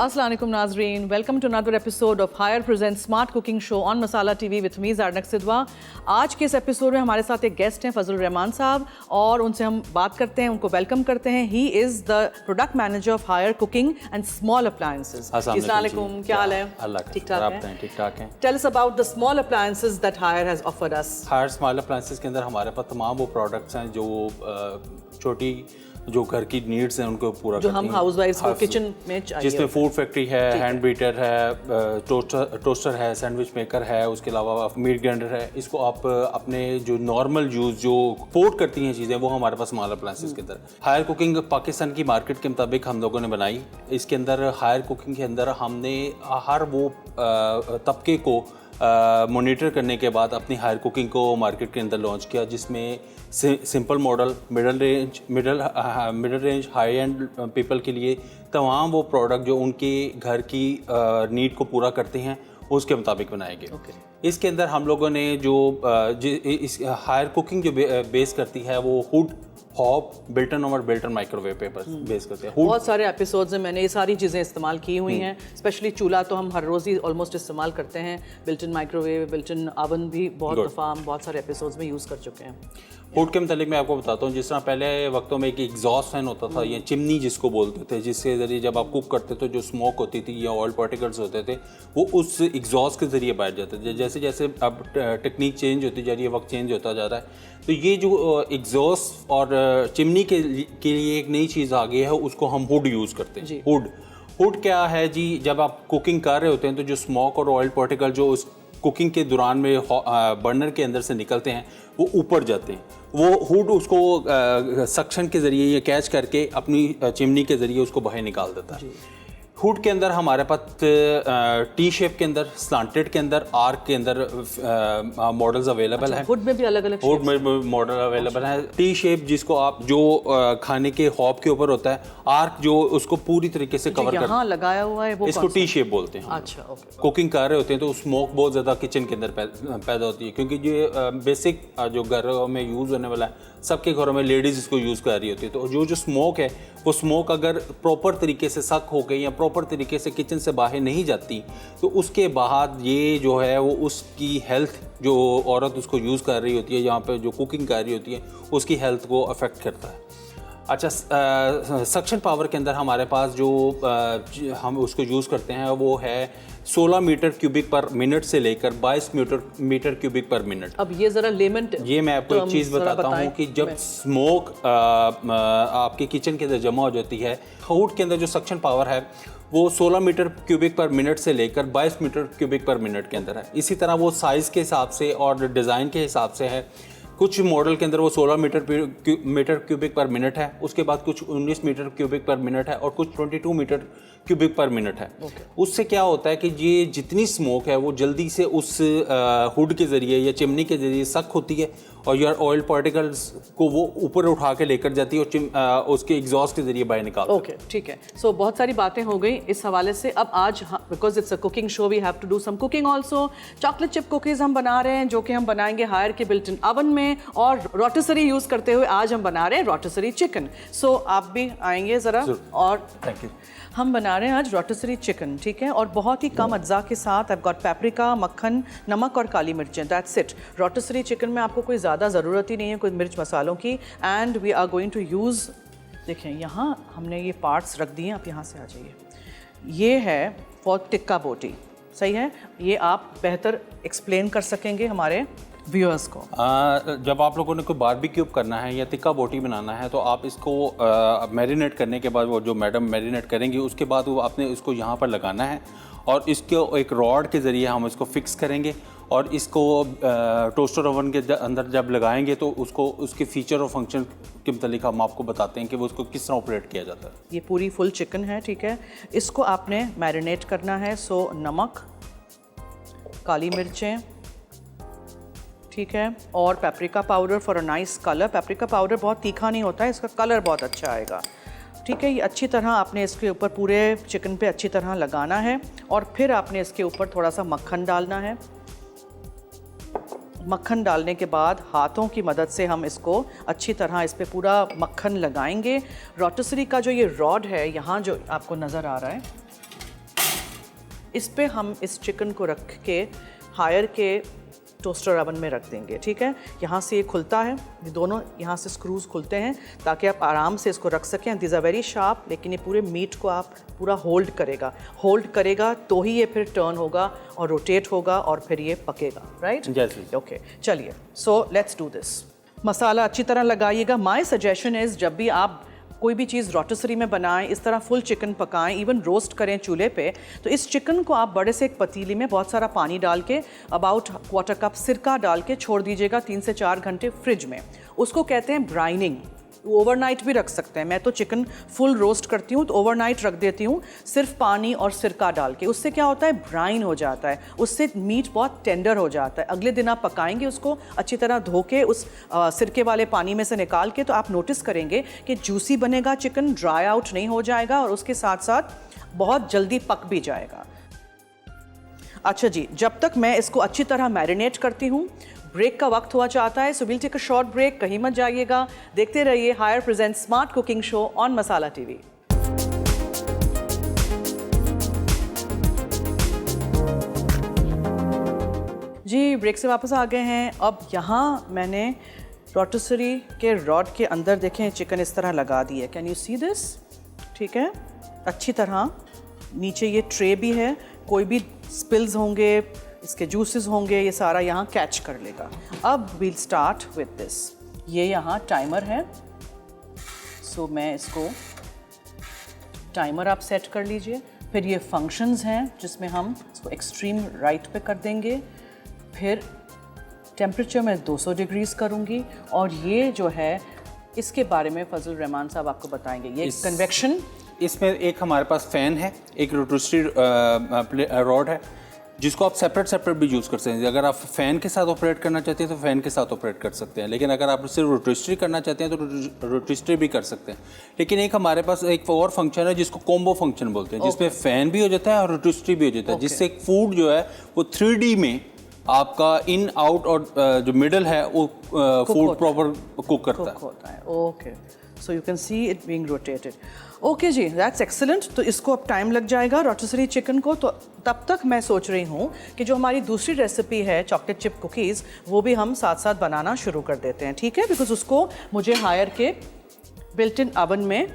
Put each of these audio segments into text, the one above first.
Assalamu alaikum नाज़रीन, welcome to another episode of Haier present smart cooking show on Masala TV with me Zarnak Sidhwa. आज के इस episode में हमारे साथ एक गेस्ट हैं फजल रहमान साहब, और उनसे हम बात करते हैं, उनको वेलकम करते हैं। He is the product manager of Haier cooking and small appliances. अस्सलाम वालेकुम, क्या हाल है? अल्लाह ठीक ठाक है? ठीक ठाक हैं। Tell us about the small appliances that Haier has offered us. Haier small appliances के अंदर हमारे पास तमाम वो प्रोडक्ट्स हैं जो छोटी जो घर की नीड्स हैं उनको पूरा जो हम हाउसवाइफ्स को किचन में चाहिए, जिसमें फूड फैक्ट्री है, हैंड बीटर है, टोस्टर है, सैंडविच मेकर है, उसके अलावा मीट ग्राइंडर है। इसको आप अपने जो नॉर्मल यूज जो सपोर्ट करती हैं चीज़ें, वो हमारे पास स्मॉल अप्लायंसेज के अंदर। हायर कुकिंग पाकिस्तान की मार्केट के मुताबिक हम लोगों ने बनाई। इसके अंदर हायर कुकिंग के अंदर हमने हर वो तबके को मॉनिटर करने के बाद अपनी हायर कुकिंग को मार्केट के अंदर लॉन्च किया, जिसमें simple model, middle range, high and people के लिए तमाम वो प्रोडक्ट जो उनके घर की नीड को पूरा करते हैं उसके मुताबिक बनाए गए। इसके अंदर हम लोगों ने जो इस हायर कुकिंग जो बेस करती है वो हुड, हॉब, बिल्टन और बिल्टन माइक्रोवेव पेपर बेस करते हैं। बहुत सारे एपिसोड्स में मैंने ये सारी चीज़ें इस्तेमाल की हुई हैं। स्पेशली चूल्हा तो हम हर रोज़ ही ऑलमोस्ट इस्तेमाल करते हैं। बिल्टन माइक्रोवेव, बिल्टन ओवन भी बहुत दफ़ा हम बहुत सारे एपिसोड्स में यूज़ कर चुके हैं। हुड के मतलब मैं आपको बताता हूँ, जिस तरह पहले वक्तों में एक एग्जॉस्ट फैन होता था या चिमनी जिसको बोलते थे, जिसके ज़रिए जब आप कुक करते तो जो स्मोक होती थी या ऑयल पार्टिकल्स होते थे वो उस एग्जॉस्ट के ज़रिए बैठ जाते थे। जैसे जैसे अब टेक्निक चेंज होती जा रही है, वक्त चेंज होता जा रहा है, तो ये जो एग्जॉस्ट और चिमनी के लिए एक नई चीज़ आ गई है, उसको हम हुड यूज़ करते हैं। हुड क्या है जी? जब आप कुकिंग कर रहे होते हैं तो जो स्मोक और ऑयल पार्टिकल जो उस कुकिंग के दौरान में बर्नर के अंदर से निकलते हैं वो ऊपर जाते हैं। वो हुड उसको सक्शन के ज़रिए या कैच करके अपनी चिमनी के ज़रिए उसको बाहर निकाल देता है। हुड के अंदर हमारे पास टी शेप के अंदर, स्लांटेड के अंदर, आर्क के अंदर मॉडल्स अवेलेबल हैं। हुड में भी अलग अलग हुड में मॉडल अवेलेबल है। टी शेप जिसको आप जो खाने के हॉब के ऊपर होता है, आर्क जो उसको पूरी तरीके से कवर कर यहाँ लगाया हुआ है, वो इसको टी शेप बोलते हैं। अच्छा, ओके। कुकिंग कर रहे होते हैं तो स्मोक बहुत ज़्यादा किचन के अंदर पैदा होती है, क्योंकि ये बेसिक जो घरों में यूज़ होने वाला है, सबके घरों में लेडीज़ इसको यूज़ कर रही होती है। तो जो स्मोक है वो स्मोक अगर प्रॉपर तरीके से सक हो गई या प्रॉपर तरीके से किचन से बाहर नहीं जाती तो उसके बाद ये जो है वो उसकी हेल्थ, जो औरत उसको यूज़ कर रही होती है, यहाँ पे जो कुकिंग कर रही होती है, उसकी हेल्थ को अफेक्ट करता है। अच्छा, सक्शन पावर के अंदर हमारे पास जो हम उसको यूज़ करते हैं वो है 16 मीटर क्यूबिक पर मिनट से लेकर 22 मीटर क्यूबिक पर मिनट। अब ये ज़रा लेमन, ये मैं आपको एक चीज़ बताता हूँ कि जब स्मोक आपके किचन के अंदर जमा हो जाती है, हुड के अंदर जो सक्शन पावर है वो 16 मीटर क्यूबिक पर मिनट से लेकर 22 मीटर क्यूबिक पर मिनट के अंदर है। इसी तरह वो साइज़ के हिसाब से और डिज़ाइन के हिसाब से है। कुछ मॉडल के अंदर वो 16 मीटर क्यूबिक पर मिनट है, उसके बाद कुछ 19 मीटर क्यूबिक पर मिनट है और कुछ 22 मीटर क्यूबिक पर मिनट है। उससे क्या होता है कि ये जितनी स्मोक है वो जल्दी से उस हुड के ज़रिए या चिमनी के ज़रिए सक होती है और यार ऑयल पार्टिकल्स को वो ऊपर उठा के लेकर जाती है और उसके एग्जॉस्ट के ज़रिए बाहर निकालती है। ओके, ठीक है। सो बहुत सारी बातें हो गई इस हवाले से। अब आज because it's a cooking show, we have to do some cooking also. Chocolate chip cookies हम बना रहे हैं, जो कि हम बनाएंगे हायर के बिल्टन ओवन में, और रोटिसरी यूज़ करते हुए आज हम बना रहे हैं रोटिसरी चिकन। सो आप भी आएंगे ज़रा, और थैंक यू। हम बना रहे हैं आज रोटिसरी चिकन, ठीक है, और बहुत ही कम अज्जा के साथ। I've got पेपरिका, मक्खन, नमक और काली मिर्चें, दैट्स इट। रोटिसरी चिकन में आपको कोई ज़्यादा ज़रूरत ही नहीं है कोई मिर्च मसालों की। And we are going to use, देखें यहाँ हमने ये पार्ट्स रख दिए, आप यहाँ से आ जाइए। ये है फॉर टिक्का बोटी, सही है? ये आप बेहतर एक्सप्लेन कर सकेंगे हमारे व्यूअर्स को। जब आप लोगों ने कोई बारबेक्यू करना है या टिक्का बोटी बनाना है तो आप इसको मैरिनेट करने के बाद, वो जो मैडम मैरिनेट करेंगी, उसके बाद वो आपने इसको यहाँ पर लगाना है और इसको एक रॉड के ज़रिए हम इसको फिक्स करेंगे और इसको टोस्टर ओवन के अंदर जब लगाएंगे तो उसको उसके फीचर और फंक्शन के मतलब हम आपको बताते हैं कि वो उसको किस तरह ऑपरेट किया जाता है। ये पूरी फुल चिकन है, ठीक है। इसको आपने मैरिनेट करना है। सो नमक, काली मिर्चें, ठीक है, और paprika powder for a nice colour. Paprika powder बहुत तीखा नहीं होता है, इसका कलर बहुत अच्छा आएगा, ठीक है। ये अच्छी तरह आपने इसके ऊपर पूरे चिकन पे अच्छी तरह लगाना है और फिर आपने इसके ऊपर थोड़ा सा मक्खन डालना है। मक्खन डालने के बाद हाथों की मदद से हम इसको अच्छी तरह इस पे पूरा मक्खन लगाएंगे। रोटिसरी का जो ये रॉड है यहाँ जो आपको नज़र आ रहा है, इस पे हम इस चिकन को रख के हायर के टोस्टर ओवन में रख देंगे, ठीक है। यहाँ से ये खुलता है, ये दोनों यहाँ से स्क्रूज खुलते हैं ताकि आप आराम से इसको रख सकें। दिस आर वेरी शार्प, लेकिन ये पूरे मीट को आप पूरा होल्ड करेगा तो ही ये फिर टर्न होगा और रोटेट होगा और फिर ये पकेगा, राइट? जैसे ओके, चलिए, सो लेट्स डू दिस। मसाला अच्छी तरह लगाइएगा। माय सजेशन इज़ जब भी आप कोई भी चीज़ रोटिसरी में बनाएं, इस तरह फुल चिकन पकाएं, इवन रोस्ट करें चूल्हे पे, तो इस चिकन को आप बड़े से एक पतीली में बहुत सारा पानी डाल के अबाउट 1/4 कप सिरका डाल के छोड़ दीजिएगा 3 से 4 घंटे फ्रिज में। उसको कहते हैं ब्राइनिंग। ओवरनाइट भी रख सकते हैं। मैं तो चिकन फुल रोस्ट करती हूँ तो ओवरनाइट रख देती हूँ सिर्फ पानी और सिरका डाल के। उससे क्या होता है, ब्राइन हो जाता है, उससे मीट बहुत टेंडर हो जाता है। अगले दिन आप पकाएंगे उसको अच्छी तरह धो के उस सिरके वाले पानी में से निकाल के, तो आप नोटिस करेंगे कि जूसी बनेगा चिकन, ड्राई आउट नहीं हो जाएगा और उसके साथ साथ बहुत जल्दी पक भी जाएगा। अच्छा जी, जब तक मैं इसको अच्छी तरह मैरिनेट करती हूँ, ब्रेक का वक्त हुआ चाहता है, so will take a short break. कहीं मत जाइएगा, देखते रहिए Haier present smart cooking show on Masala TV. जी, ब्रेक से वापस आ गए हैं। अब यहाँ मैंने रोटिसरी के रॉड के अंदर देखें चिकन इस तरह लगा दी है। Can you see this? ठीक है, अच्छी तरह नीचे ये ट्रे भी है, कोई भी स्पिल्स होंगे, इसके जूसेस होंगे, ये सारा यहाँ कैच कर लेगा। अब वील स्टार्ट विद दिस। ये यहाँ टाइमर है, सो मैं इसको टाइमर आप सेट कर लीजिए। फिर ये फंक्शंस हैं जिसमें हम इसको एक्सट्रीम राइट पे कर देंगे। फिर टेम्परेचर मैं 200 डिग्रीज करूँगी और ये जो है इसके बारे में फजल रहमान साहब आपको बताएंगे। ये कन्वेक्शन, इसमें एक हमारे पास फ़ैन है, एक रोटिस्ट्री रॉड है जिसको आप सेपरेट भी यूज़ कर सकते हैं। अगर आप फ़ैन के साथ ऑपरेट करना चाहते हैं तो फ़ैन के साथ ऑपरेट कर सकते हैं, लेकिन अगर आप सिर्फ रोटिस्ट्री करना चाहते हैं तो रोटिस्ट्री भी कर सकते हैं। लेकिन एक हमारे पास एक और फंक्शन है जिसको कॉम्बो फंक्शन बोलते हैं, जिसमें फ़ैन भी हो जाता है और रोटिस्ट्री भी हो जाता है, जिससे फूड जो है वो 3D में आपका इन आउट और जो मिडल है वो फूड प्रॉपर कुक करता है। Okay, so you can see it being rotated. Okay जी, दैट्स एक्सीलेंट। तो इसको अब टाइम लग जाएगा रोटिसरी चिकन को। तो तब तक मैं सोच रही हूँ कि जो हमारी दूसरी रेसिपी है चॉकलेट चिप कुकीज़, वो भी हम साथ साथ बनाना शुरू कर देते हैं, ठीक है? बिकॉज उसको मुझे हायर के बिल्ट इन ओवन में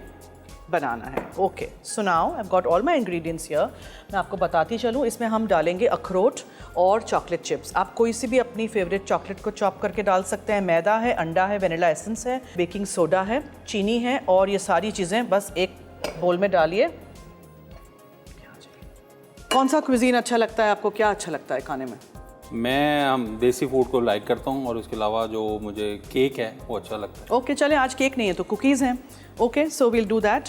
बनाना है। Okay, so now I have got all my ingredients here. मैं आपको बताती चलूँ, इसमें हम डालेंगे अखरोट और चॉकलेट चिप्स। आप कोई सी भी अपनी फेवरेट चॉकलेट को चॉप करके डाल सकते हैं। मैदा है, अंडा है, वेनिला एसेंस है, बेकिंग सोडा है, चीनी है, और ये सारी चीज़ें बस एक बोल में डालिए। कौन सा क्विजीन अच्छा लगता है आपको? क्या अच्छा लगता है खाने में? मैं देसी फूड को लाइक करता हूँ और उसके अलावा जो मुझे केक है वो अच्छा लगता है। ओके, चले, आज केक नहीं है तो कुकीज़ हैं। Okay, so we'll do that.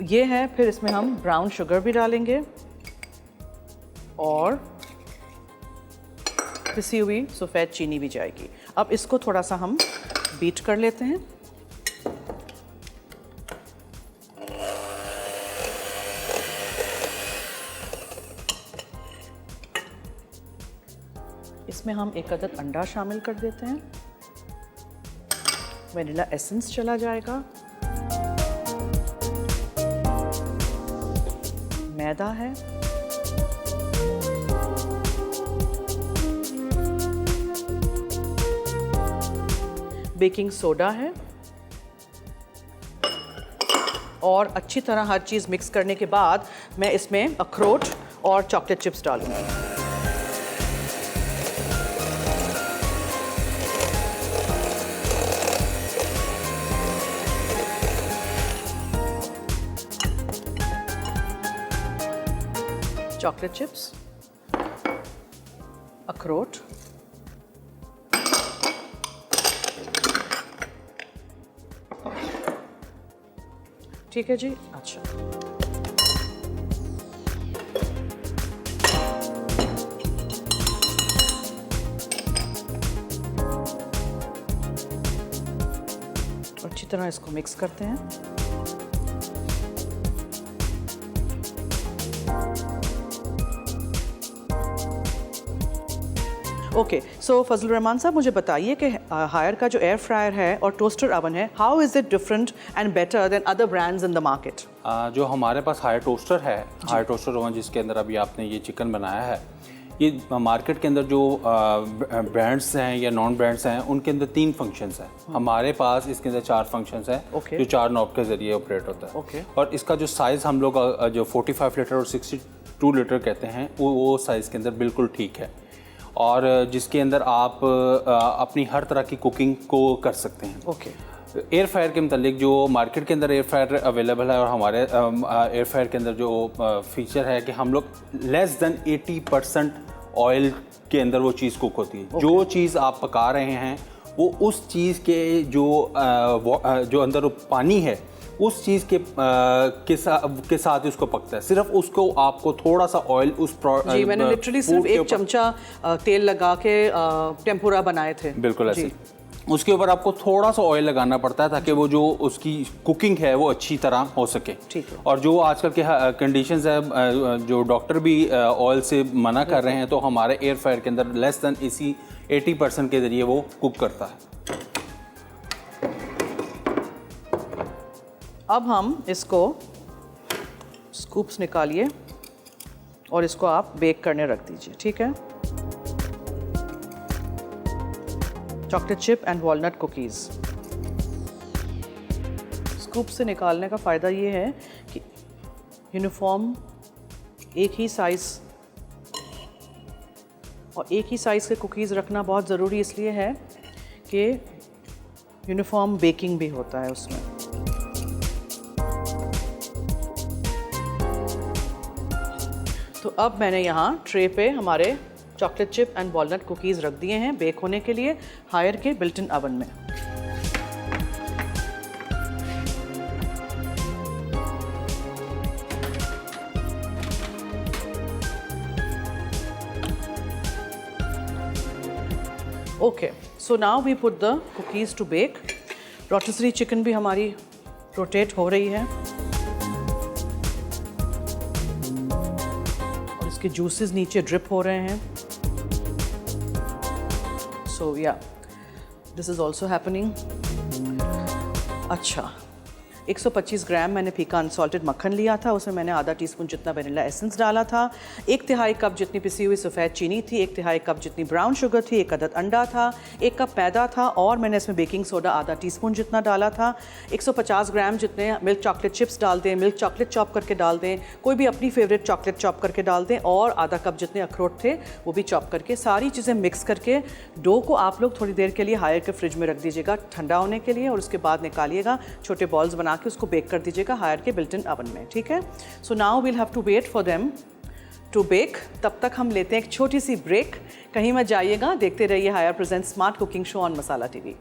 ये है, फिर इसमें हम ब्राउन शुगर भी डालेंगे और पिसी हुई सफ़ेद चीनी भी जाएगी। अब इसको थोड़ा सा हम बीट कर लेते हैं। इसमें हम एक अदद अंडा शामिल कर देते हैं। वेनिला एसेंस चला जाएगा, मैदा है, बेकिंग सोडा है, और अच्छी तरह हर चीज़ मिक्स करने के बाद मैं इसमें अखरोट और चॉकलेट चिप्स डालूंगी। चॉकलेट चिप्स, अखरोट, ठीक है जी। अच्छा, अच्छी तरह इसको मिक्स करते हैं। ओके, सो फजल रहमान साहब मुझे बताइए कि हायर का जो एयर फ्रायर है और टोस्टर ओवन है, how is it different and better than other brands in the market? जो हमारे पास हायर टोस्टर है, हायर टोस्टर ओवन जिसके अंदर अभी आपने ये चिकन बनाया है, ये मार्केट के अंदर जो ब्रांड्स हैं या नॉन ब्रांड्स हैं उनके अंदर 3 फंक्शंस हैं। हमारे पास इसके अंदर 4 फंक्शंस हैं जो 4 नॉब के ज़रिए ऑपरेट होता है। और इसका जो साइज़ हम लोग जो 45 लीटर और 62 लीटर कहते हैं वो साइज़ के अंदर बिल्कुल ठीक है, और जिसके अंदर आप अपनी हर तरह की कुकिंग को कर सकते हैं। एयर फ्रायर के मतलब जो मार्केट के अंदर एयर फ्रायर अवेलेबल है और हमारे एयर फ्रायर के अंदर जो फीचर है कि हम लोग लेस देन 80% ऑयल के अंदर वो चीज़ कुक होती है। जो चीज़ आप पका रहे हैं वो उस चीज़ के जो अंदर पानी है उस चीज़ के साथ उसको पकता है। सिर्फ उसको आपको थोड़ा सा ऑयल उस जी, मैंने लिटरली सिर्फ 1 चमचा तेल लगा के टेम्पुरा बनाए थे। बिल्कुल ऐसे। उसके ऊपर आपको थोड़ा सा ऑयल लगाना पड़ता है ताकि वो जो उसकी कुकिंग है वो अच्छी तरह हो सके। ठीक है। और जो आजकल के कंडीशंस है, जो डॉक्टर भी ऑयल से मना कर रहे हैं, तो हमारे एयर फ्रायर के अंदर लेस देन इसी 80% के ज़रिए वो कुक करता है। अब हम इसको स्कूप्स निकालिए और इसको आप बेक करने रख दीजिए। ठीक है। Chocolate chip and walnut cookies. Scoop से निकालने का फ़ायदा ये है कि यूनिफॉर्म एक ही साइज़ और एक ही साइज़ के कुकीज़ रखना बहुत ज़रूरी इसलिए है कि यूनिफॉर्म बेकिंग भी होता है उसमें। तो अब मैंने यहाँ ट्रे पे हमारे chocolate chip and walnut cookies रख दिए हैं बेक होने के लिए हायर के बिल्ट इन ओवन में। Okay, so now we put the cookies to bake. Rotisserie chicken भी हमारी रोटेट हो रही है और इसके जूसेस नीचे ड्रिप हो रहे हैं। So yeah, this is also happening. अच्छा, 125 ग्राम मैंने फीका अनसॉल्टेड मक्खन लिया था, उसमें मैंने आधा टीस्पून जितना वनीला एसेंस डाला था, 1/3 कप जितनी पिसी हुई सफ़ेद चीनी थी, 1/3 कप जितनी ब्राउन शुगर थी, 1 अदद अंडा था, 1 कप मैदा था और मैंने इसमें बेकिंग सोडा आधा टीस्पून जितना डाला था। 150 ग्राम जितने मिल्क चॉकलेट चिप्स डाल दें, मिल्क चॉकलेट चॉप करके डाल दें, कोई भी अपनी फेवरेट चॉकलेट चॉप करके डाल दें, और आधा कप जितने अखरोट थे वो भी चॉप करके, सारी चीज़ें मिक्स करके डो को आप लोग थोड़ी देर के लिए हायर के फ्रिज में रख दीजिएगा ठंडा होने के लिए, और उसके बाद निकालिएगा, छोटे बॉल्स बना के उसको बेक कर दीजिएगा हायर के बिल्ट इन ओवन में। ठीक है। So now we'll have to wait for them to bake. तब तक हम लेते हैं एक छोटी सी ब्रेक। कहीं मत जाइएगा, देखते रहिए Haier present smart cooking show on Masala TV.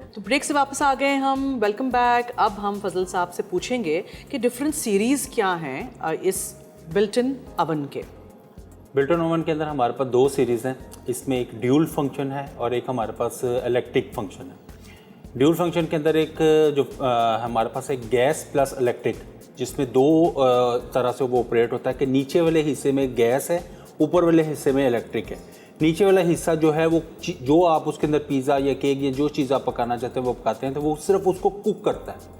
तो ब्रेक से वापस आ गए हम, वेलकम बैक। अब हम फजल साहब से पूछेंगे कि डिफरेंट सीरीज़ क्या हैं इस बिल्ट इन ओवन के। बिल्ट इन ओवन के अंदर हमारे पास 2 सीरीज़ हैं। इसमें एक ड्यूल फंक्शन है और एक हमारे पास इलेक्ट्रिक फंक्शन है। ड्यूल फंक्शन के अंदर एक जो हमारे पास एक गैस प्लस इलेक्ट्रिक, जिसमें 2 तरह से वो ऑपरेट होता है कि नीचे वाले हिस्से में गैस है, ऊपर वाले हिस्से में इलेक्ट्रिक है। नीचे वाला हिस्सा जो है वो जो आप उसके अंदर पिज़्ज़ा या केक या जो चीज़ आप पकाना चाहते हैं वो पकाते हैं, तो वो सिर्फ उसको कुक करता है।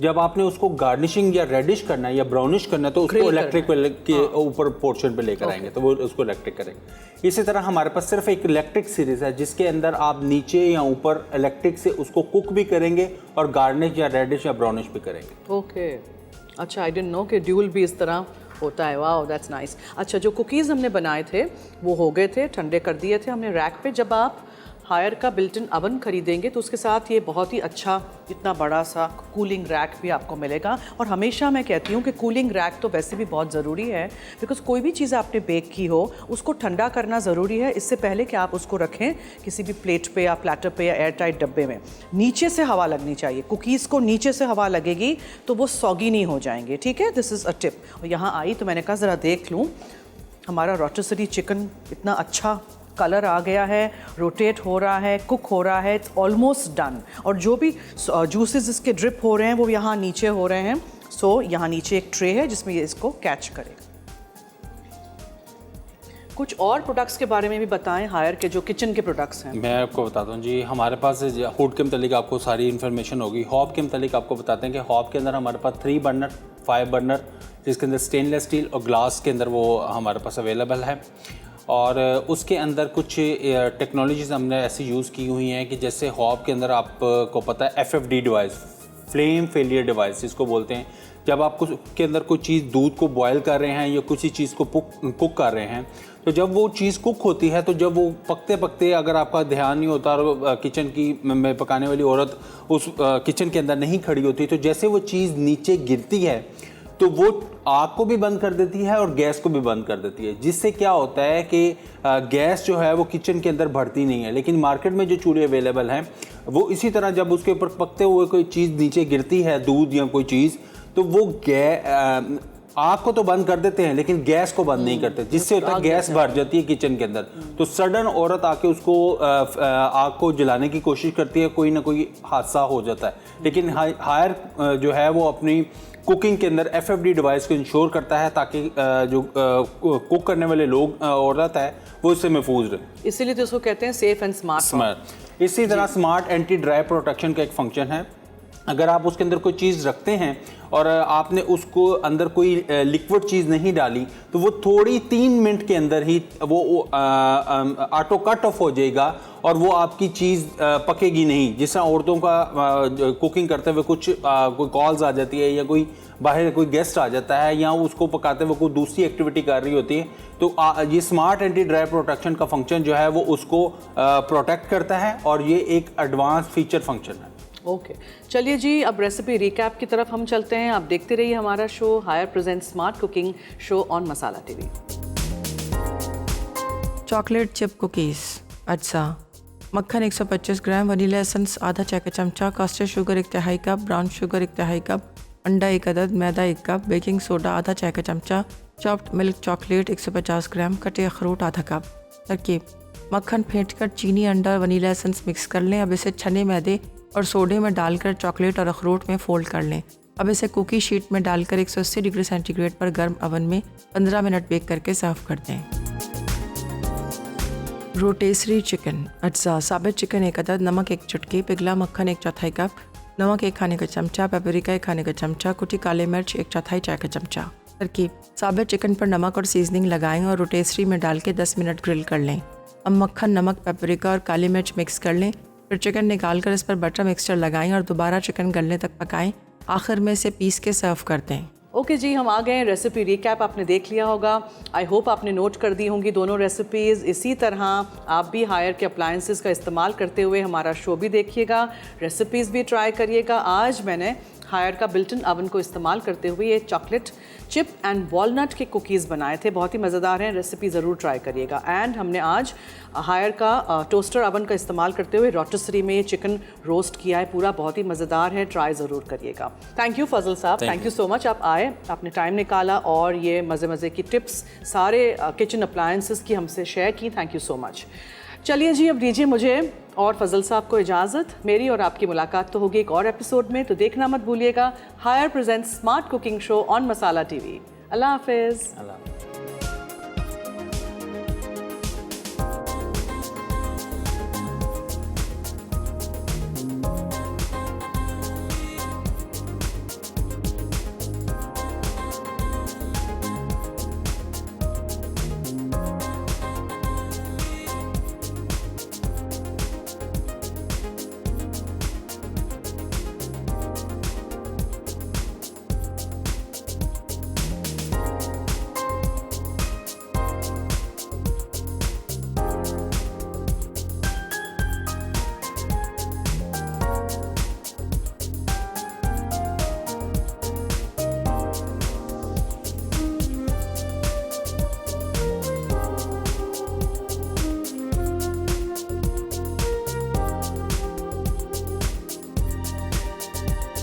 जब आपने उसको गार्निशिंग या रेडिश करना है या ब्राउनिश करना है तो उसको इलेक्ट्रिक के ऊपर पोर्शन पे लेकर आएंगे, तो वो उसको इलेक्ट्रिक करेंगे। इसी तरह हमारे पास सिर्फ एक इलेक्ट्रिक सीरीज़ है जिसके अंदर आप नीचे या ऊपर इलेक्ट्रिक से उसको कुक भी करेंगे और गार्निश या रेडिश या ब्राउनिश भी करेंगे। ओके, अच्छा, आई डिडंट नो कि ड्यूल भी इस तरह होता है। Wow, that's nice. अच्छा, जो कुकीज़ हमने बनाए थे वो हो गए थे, ठंडे कर दिए थे हमने रैक पे। जब आप हायर का बिल्ट इन ओवन खरीदेंगे तो उसके साथ ये बहुत ही अच्छा इतना बड़ा सा कूलिंग रैक भी आपको मिलेगा। और हमेशा मैं कहती हूँ कि कूलिंग रैक तो वैसे भी बहुत ज़रूरी है, बिकॉज कोई भी चीज़ आपने बेक की हो उसको ठंडा करना ज़रूरी है इससे पहले कि आप उसको रखें किसी भी प्लेट पे या प्लेटर पे या एयर टाइट डब्बे में। नीचे से हवा लगनी चाहिए, कुकीज़ को नीचे से हवा लगेगी तो वो सॉगी नहीं हो जाएंगे। ठीक है, दिस इज़ अ टिप। और यहाँ आई तो मैंने कहा ज़रा देख लूँ, हमारा रोटिसरी चिकन इतना अच्छा कलर आ गया है, रोटेट हो रहा है, कुक हो रहा है, इट्स ऑलमोस्ट डन। और जो भी जूसेस इसके ड्रिप हो रहे हैं वो यहाँ नीचे हो रहे हैं। सो यहाँ नीचे एक ट्रे है जिसमें ये इसको कैच करेगा। कुछ और प्रोडक्ट्स के बारे में भी बताएं हायर के, जो किचन के प्रोडक्ट्स हैं। मैं आपको बताता हूँ जी, हमारे पास हुड के मतलब आपको सारी इन्फॉर्मेशन होगी। हॉब के मतलब आपको बताते हैं कि हॉब के अंदर हमारे पास 3 बर्नर 5 बर्नर, जिसके अंदर स्टेनलेस स्टील और ग्लास के अंदर वो हमारे पास अवेलेबल है। और उसके अंदर कुछ टेक्नोलॉजीज़ हमने ऐसी यूज़ की हुई हैं कि जैसे हॉब के अंदर आपको पता है FFD device, flame failure device जिसको बोलते हैं। जब आप के अंदर कोई चीज़ दूध को बॉयल कर रहे हैं या किसी चीज़ को कुक कर रहे हैं, तो जब वो चीज़ कुक होती है तो जब वो पकते पकते अगर आपका ध्यान नहीं होता और किचन की में पकाने वाली औरत उस किचन के अंदर नहीं खड़ी होती, तो जैसे वो चीज़ नीचे गिरती है तो वो आग को भी बंद कर देती है और गैस को भी बंद कर देती है, जिससे क्या होता है कि गैस जो है वो किचन के अंदर बढ़ती नहीं है। लेकिन मार्केट में जो चूल्हे अवेलेबल हैं वो इसी तरह जब उसके ऊपर पकते हुए कोई चीज़ नीचे गिरती है, दूध या कोई चीज़, तो वो आग को तो बंद कर देते हैं लेकिन गैस को बंद नहीं करते, जिससे होता है गैस भर जाती है किचन के अंदर। तो सडन औरत आके उसको आग को जलाने की कोशिश करती है, कोई ना कोई हादसा हो जाता है। लेकिन हायर जो है वो अपनी कुकिंग के अंदर FFD डिवाइस को इंश्योर करता है ताकि जो कुक करने वाले लोग औरत है वो इससे महफूज रहे। इसीलिए तो उसको कहते हैं सेफ एंड स्मार्ट। इसी तरह स्मार्ट एंटी ड्राई प्रोटेक्शन का एक फंक्शन है। अगर आप उसके अंदर कोई चीज़ रखते हैं और आपने उसको अंदर कोई लिक्विड चीज़ नहीं डाली, तो वो थोड़ी 3 मिनट के अंदर ही वो ऑटो कट ऑफ हो जाएगा और वो आपकी चीज़ पकेगी नहीं। जिस तरह औरतों का कुकिंग करते हुए कोई कॉल्स आ जाती है या कोई बाहर कोई गेस्ट आ जाता है या उसको पकाते हुए कोई दूसरी एक्टिविटी कर रही होती है, तो ये स्मार्ट एंटी ड्राई प्रोटेक्शन का फंक्शन जो है वो उसको प्रोटेक्ट करता है और ये एक एडवांस फीचर फंक्शन है। ओके चलिए जी, अब रेसिपी रिकैप की तरफ हम चलते हैं। आप देखते रहिए हमारा show higher present smart cooking show on Masala TV. Chocolate chip cookies अज्जा, मक्खन 125 ग्राम, वनीला एसेंस आधा चाय का चमचा, caster sugar 1/2 cup, brown sugar 1/2 cup, अंडा 1 अदद, मैदा 1 कप, बेकिंग सोडा आधा चाय का चमचा, चॉप्ड मिल्क चॉकलेट 150 ग्राम, कटे अखरोट आधा कप। तरकीब: मक्खन फेंटकर चीनी, अंडा और वनीला एसेंस मिक्स कर लें। अब इसे छने मैदे और सोडे में डालकर चॉकलेट और अखरोट में फोल्ड कर लें। अब इसे कुकी शीट में डालकर 180 डिग्री सेंटीग्रेड पर गर्म ओवन में 15 मिनट बेक करके सर्व कर दें। रोटेसरी चिकन अज्जा, साबित चिकन 1 अदद, नमक 1 चुटकी, पिघला मक्खन 1/4 कप, नमक 1 खाने का चमचा, पेपरिका 1 खाने का चमचा, कुटी काले मिर्च 1/4 चाय का चमचा। तरकीब: साबित चिकन पर नमक और सीजनिंग लगाएं और रोटेसरी में डाल के 10 मिनट ग्रिल कर लें। अब मक्खन, नमक, पेपरिका और काली मिर्च मिक्स कर लें। फिर चिकन निकाल कर इस पर बटर मिक्सचर लगाएं और दोबारा चिकन गलने तक पकाएं। आखिर में इसे पीस के सर्व कर दें। ओके जी, हम आ गए। रेसिपी रिकैप आपने देख लिया होगा। आई होप आपने नोट कर दी होंगी दोनों रेसिपीज़। इसी तरह आप भी हायर के अप्लायंसेस का इस्तेमाल करते हुए हमारा शो भी देखिएगा, रेसिपीज़ भी ट्राई करिएगा। आज मैंने हायर का बिल्ट इन अवन को इस्तेमाल करते हुए ये चॉकलेट चिप एंड वॉलनट के कुकीज़ बनाए थे, बहुत ही मज़ेदार हैं। रेसिपी ज़रूर ट्राई करिएगा। एंड हमने आज हायर का टोस्टर अवन का इस्तेमाल करते हुए रोटिसरी में ये चिकन रोस्ट किया है पूरा, बहुत ही मज़ेदार है, ट्राई ज़रूर करिएगा। थैंक यू फजल साहब, थैंक यू सो मच। आप आए, आपने टाइम निकाला और ये मज़े की टिप्स सारे किचन अप्लायंसेस की हमसे शेयर की। Thank you so much. चलिए जी, अब दीजिए मुझे और फजल साहब को इजाज़त। मेरी और आपकी मुलाकात तो होगी एक और एपिसोड में, तो देखना मत भूलिएगा Haier presents smart cooking show on Masala TV. अल्लाह हाफिज़।